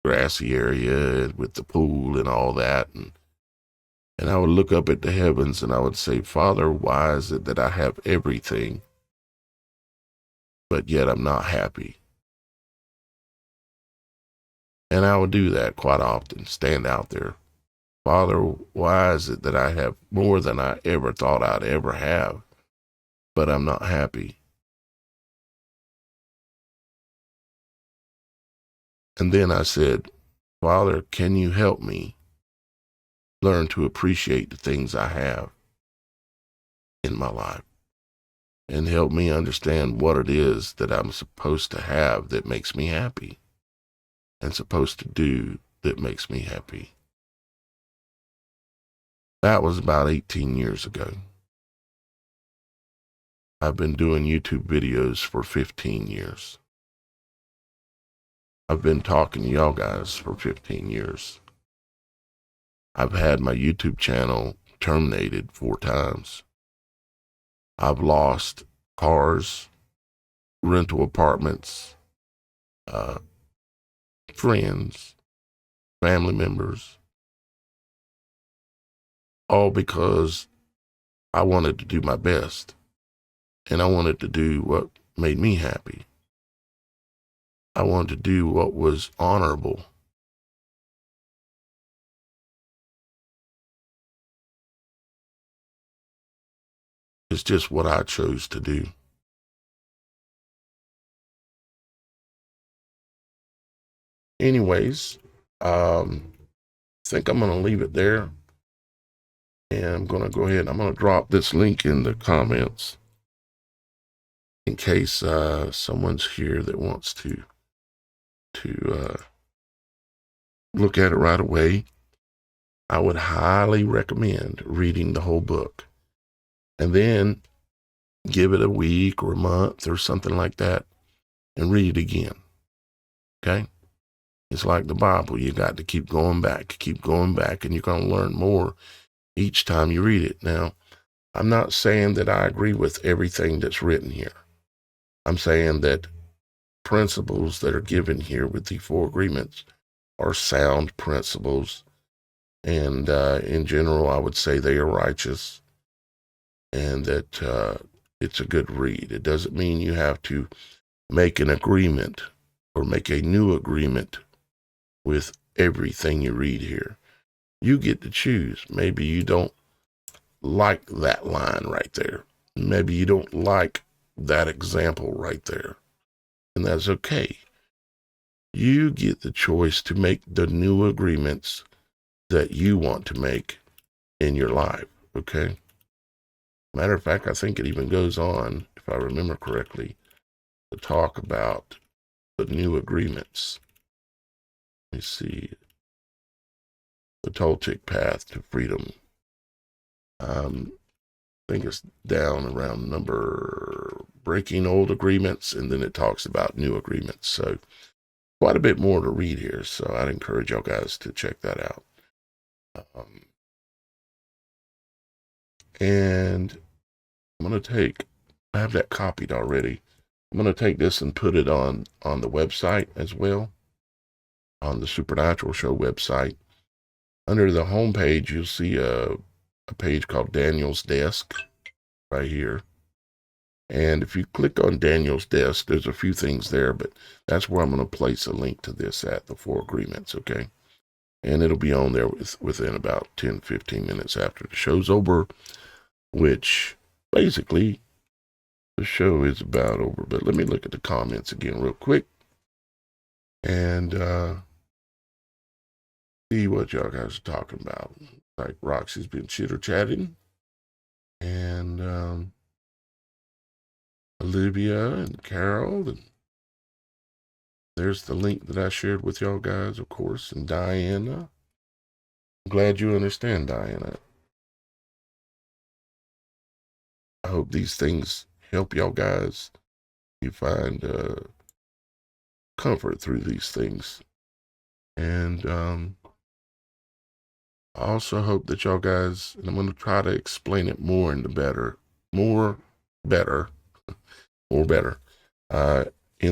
grassy area with the pool and all that, and I would look up at the heavens and I would say, Father, why is it that I have everything, but yet I'm not happy? And I would do that quite often, stand out there. Father, why is it that I have more than I ever thought I'd ever have, but I'm not happy? And then I said, Father, can you help me learn to appreciate the things I have in my life and help me understand what it is that I'm supposed to have that makes me happy and supposed to do that makes me happy. That was about 18 years ago. I've been doing YouTube videos for 15 years. I've been talking to y'all guys for 15 years. I've had my YouTube channel terminated 4 times. I've lost cars, rental apartments, friends, family members, all because I wanted to do my best and I wanted to do what made me happy. I wanted to do what was honorable. It's just what I chose to do. Anyways, I think I'm going to leave it there. And I'm going to go ahead. I'm going to drop this link in the comments in case someone's here that wants to look at it right away. I would highly recommend reading the whole book and then give it a week or a month or something like that and read it again. Okay? It's like the Bible. You got to keep going back, and you're going to learn more each time you read it. Now, I'm not saying that I agree with everything that's written here. I'm saying that principles that are given here with the 4 agreements are sound principles. And in general, I would say they are righteous and that it's a good read. It doesn't mean you have to make an agreement or make a new agreement with everything you read here. You get to choose. Maybe you don't like that line right there. Maybe you don't like that example right there. And that's okay. You get the choice to make the new agreements that you want to make in your life, okay? Matter of fact, I think it even goes on, if I remember correctly, to talk about the new agreements. Let me see. The Toltec Path to Freedom. I think it's down around number breaking old agreements, and then it talks about new agreements. So quite a bit more to read here. So I'd encourage y'all guys to check that out. And I'm going to I have that copied already. I'm going to take this and put it on the website as well, on the Supernatural Show website. Under the home page, you'll see a page called Daniel's Desk right here. And if you click on Daniel's Desk, there's a few things there, but that's where I'm going to place a link to this at, the 4 agreements, okay? and it'll be on there within about 10-15 minutes after the show's over, which basically the show is about over. But let me look at the comments again real quick and see what y'all guys are talking about. Like Roxy's been chitter-chatting, and Olivia and Carol, and there's the link that I shared with y'all guys, of course, and Diana. I'm glad you understand, Diana. I hope these things help y'all guys. You find comfort through these things. And I also hope that y'all guys, and I'm going to try to explain it more in the better, in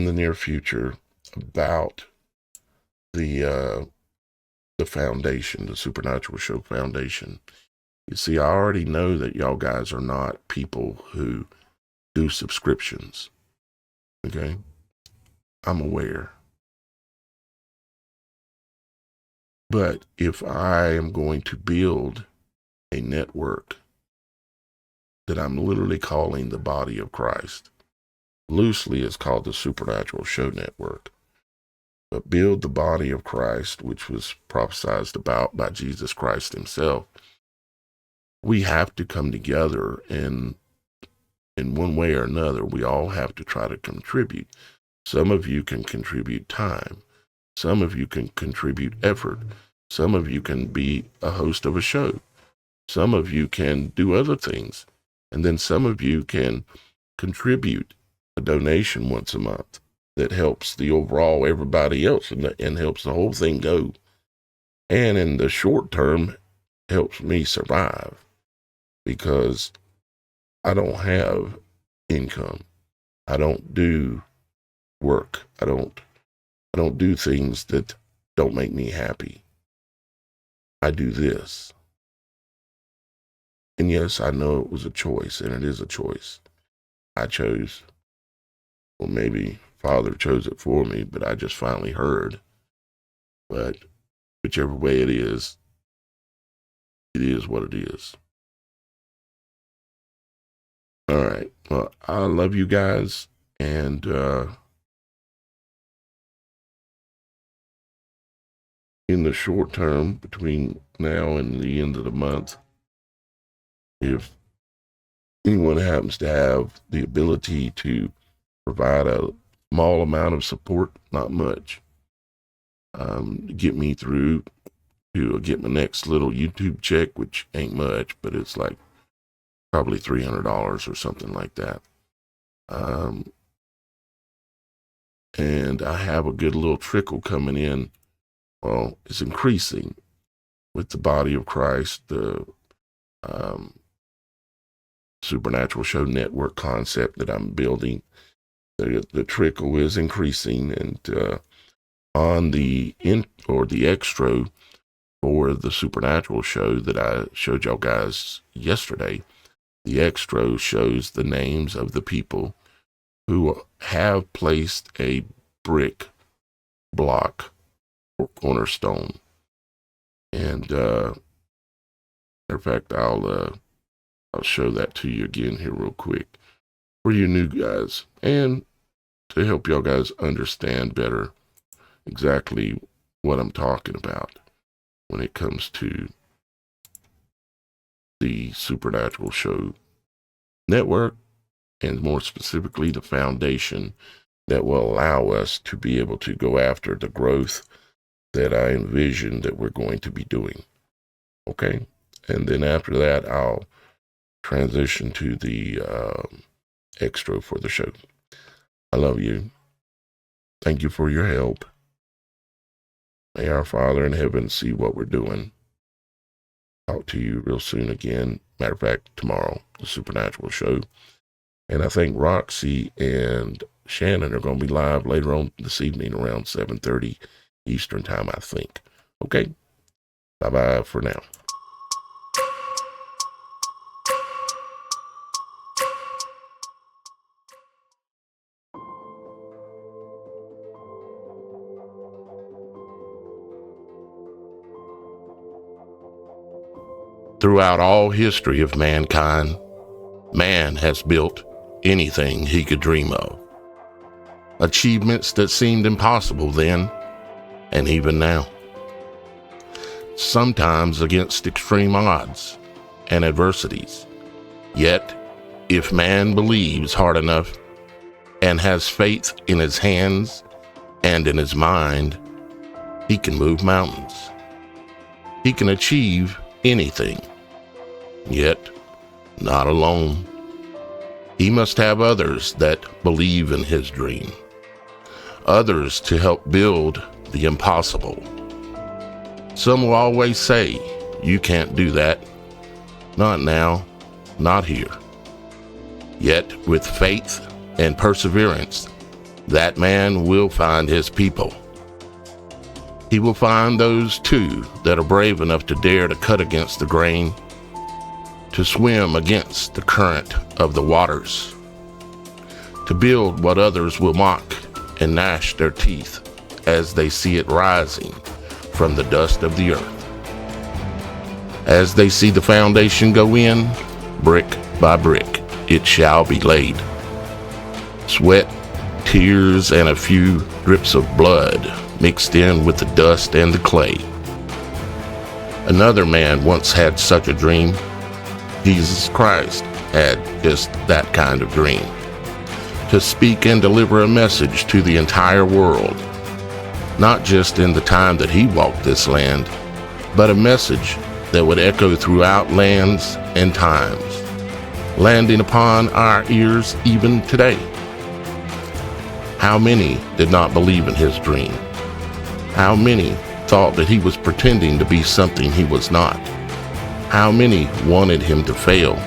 the near future about the foundation, the Supernatural Show Foundation. You see, I already know that y'all guys are not people who do subscriptions. Okay? I'm aware. But if I am going to build a network that I'm literally calling the body of Christ, loosely it's called the Supernatural Show Network, but build the body of Christ, which was prophesied about by Jesus Christ himself, we have to come together, and in one way or another, we all have to try to contribute. Some of you can contribute time. Some of you can contribute effort. Some of you can be a host of a show. Some of you can do other things. And then some of you can contribute a donation once a month that helps the overall everybody else and helps the whole thing go. And in the short term, helps me survive because I don't have income. I don't do work. I don't do things that don't make me happy. I do this. And yes, I know it was a choice, and it is a choice. I chose, or maybe Father chose it for me, but I just finally heard. But whichever way it is what it is. All right. Well, I love you guys, and in the short term, between now and the end of the month, if anyone happens to have the ability to provide a small amount of support, not much, get me through to get my next little YouTube check, which ain't much, but it's like probably $300 or something like that. And I have a good little trickle coming in. Well, it's increasing with the body of Christ, the Supernatural Show Network concept that I'm building. The trickle is increasing, and on the extra for the Supernatural Show that I showed y'all guys yesterday, the extra shows the names of the people who have placed a brick block or cornerstone. And matter of fact, I'll show that to you again here real quick for you new guys, and to help y'all guys understand better exactly what I'm talking about when it comes to the Supernatural Show Network, and more specifically the foundation that will allow us to be able to go after the growth that I envision that we're going to be doing. Okay? And then after that, I'll transition to the extra for the show. I love you. Thank you for your help. May our Father in heaven see what we're doing. Talk to you real soon again. Matter of fact, tomorrow, the Supernatural Show. And I think Roxy and Shannon are going to be live later on this evening around 7:30 Eastern time, I think. Okay? Bye-bye for now. Throughout all history of mankind, man has built anything he could dream of. Achievements that seemed impossible then and even now. Sometimes against extreme odds and adversities. Yet, if man believes hard enough and has faith in his hands and in his mind, he can move mountains. He can achieve anything. Yet, not alone. He must have others that believe in his dream. Others to help build the impossible. Some will always say, "You can't do that. Not now, not here." Yet, with faith and perseverance, that man will find his people. He will find those too that are brave enough to dare to cut against the grain, to swim against the current of the waters, to build what others will mock and gnash their teeth as they see it rising from the dust of the earth. As they see the foundation go in, brick by brick, it shall be laid. Sweat, tears, and a few drips of blood mixed in with the dust and the clay. Another man once had such a dream. Jesus Christ had just that kind of dream. To speak and deliver a message to the entire world. Not just in the time that he walked this land, but a message that would echo throughout lands and times, landing upon our ears even today. How many did not believe in his dream? How many thought that he was pretending to be something he was not? How many wanted him to fail?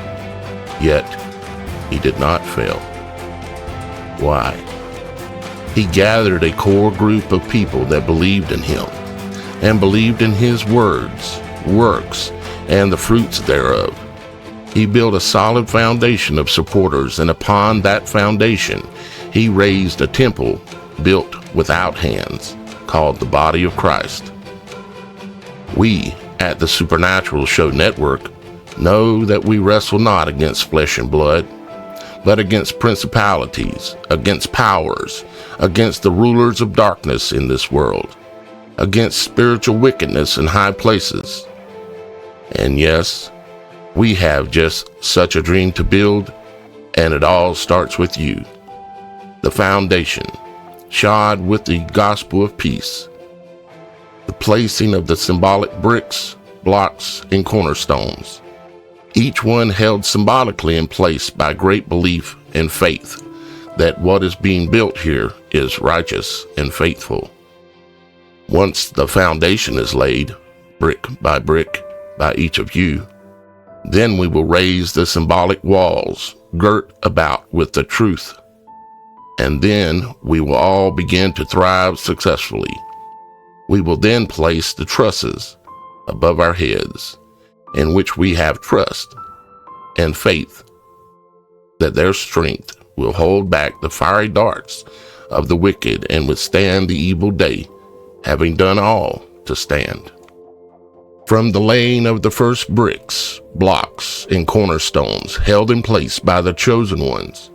Yet, he did not fail. Why? He gathered a core group of people that believed in him and believed in his words, works, and the fruits thereof. He built a solid foundation of supporters, and upon that foundation, he raised a temple built without hands, called the body of Christ. We at the Supernatural Show Network know that we wrestle not against flesh and blood, but against principalities, against powers, against the rulers of darkness in this world, against spiritual wickedness in high places. And yes, we have just such a dream to build, and it all starts with you. The foundation, shod with the gospel of peace. The placing of the symbolic bricks, blocks, and cornerstones. Each one held symbolically in place by great belief and faith that what is being built here is righteous and faithful. Once the foundation is laid, brick by each of you, then we will raise the symbolic walls girt about with the truth. And then we will all begin to thrive successfully. We will then place the trusses above our heads, in which we have trust and faith that their strength will hold back the fiery darts of the wicked and withstand the evil day, having done all to stand. From the laying of the first bricks, blocks, and cornerstones held in place by the chosen ones,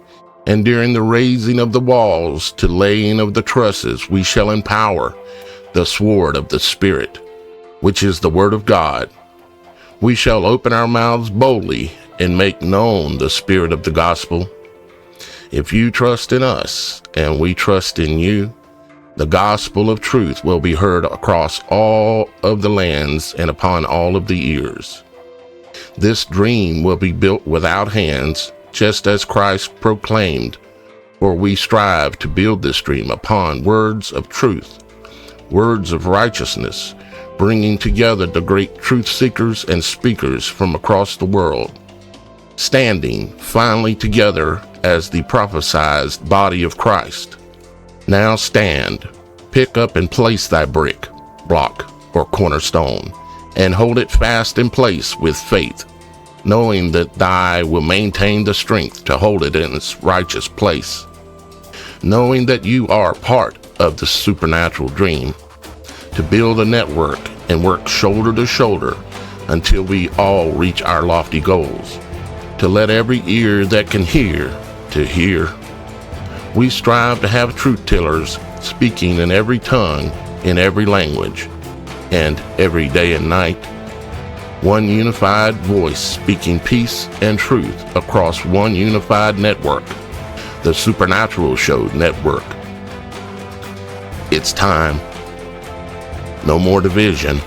and during the raising of the walls to laying of the trusses, we shall empower the sword of the Spirit, which is the word of God. We shall open our mouths boldly and make known the spirit of the gospel. If you trust in us and we trust in you, the gospel of truth will be heard across all of the lands and upon all of the ears. This dream will be built without hands, just as Christ proclaimed, for we strive to build this dream upon words of truth, words of righteousness, bringing together the great truth seekers and speakers from across the world, standing finally together as the prophesied body of Christ. Now stand, pick up and place thy brick, block, or cornerstone, and hold it fast in place with faith, knowing that thy will maintain the strength to hold it in its righteous place. Knowing that you are part of the supernatural dream, to build a network and work shoulder to shoulder until we all reach our lofty goals. To let every ear that can hear to hear. We strive to have truth tellers speaking in every tongue, in every language, and every day and night. One unified voice speaking peace and truth across one unified network, the Supernatural.Show network. It's time. No more division.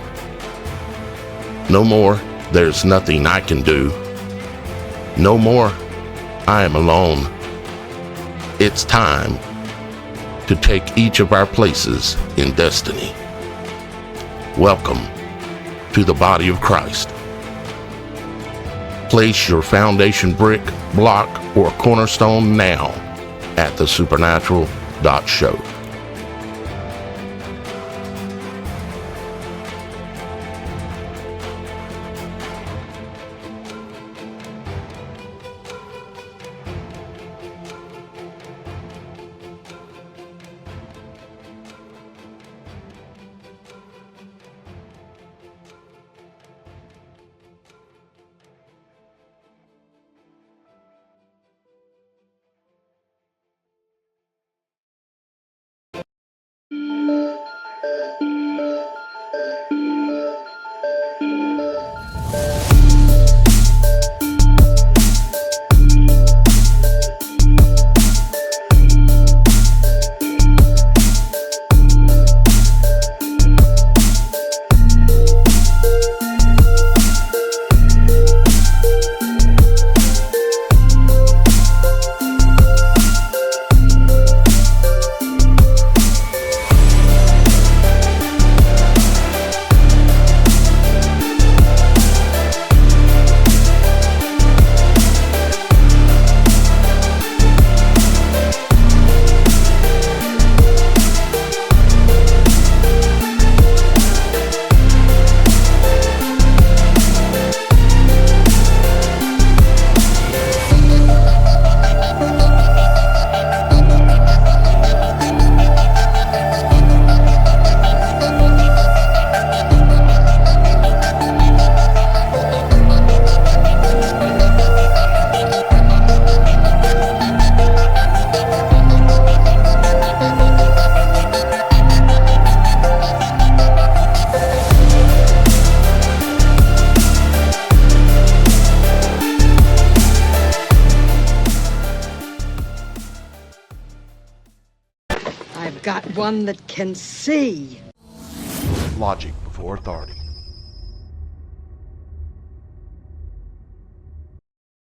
No more, there's nothing I can do. No more, I am alone. It's time to take each of our places in destiny. Welcome to the body of Christ. Place your foundation brick, block, or cornerstone now at TheSupernatural.Show. I've got one that can see. Logic before authority.